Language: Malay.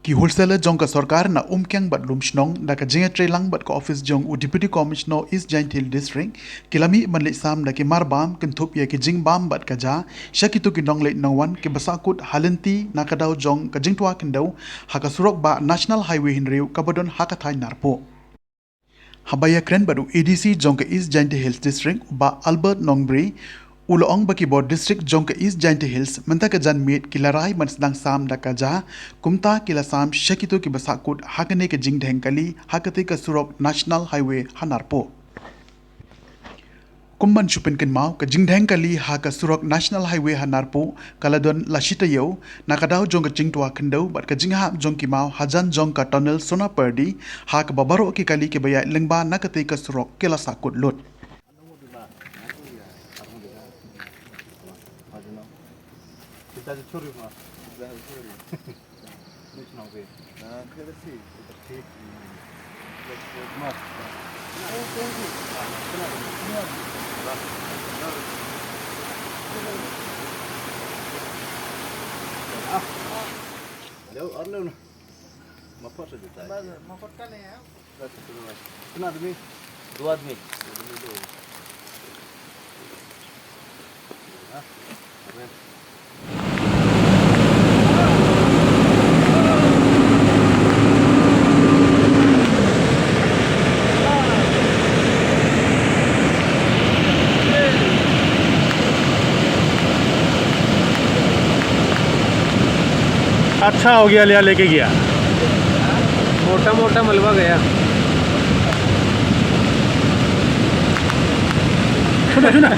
कि wholesaler jong ka sarkar na Umkiang bat Lumshnong da ka jinga trelang bat ka office jong u deputy commissioner East Giant Hill district kilami manle sam da ki marbam kentup ya ki jingbam bat ka ja shakitu ki nong leit nongwan ki basakut halenti nakadaw jong ka jingtwa khyndew haka surok ba national highway hinriu kabadon haka thai narpo habaya kren badu ADC jong ka East Giant Hills district ba Albert Nongbri Uloong baki bod district jong ka East Giant Hills menta ka jan meet kilarai man sedang sam da ka ja kumta kila sam shakitu ki basakut hakane ka jing dhengkali hakate ka surok national highway hanarpo kumban chupin kin mau ka jing dhengkali ha ka surok national highway hanarpo kaladon lashita yo nakadaw jong ka jingtwa khyndew bat ka jingha jong ki mau hajan jong ka tunnel sona perdi ha ka babaro ki kali ki baya lengba nakate ka surok kila sakut lot Kita curi mah, kita curi. Lumshnong be. Nah, kita sih, kita cek. Mas. Oh, thank you. Aduh, arlo na. Mapot saja tayo. Mapot ka na yan. Kena demi. Dua demi. अच्छा हो गया लिया लेके गया मोटा मोटा मलबा गया सुना सुना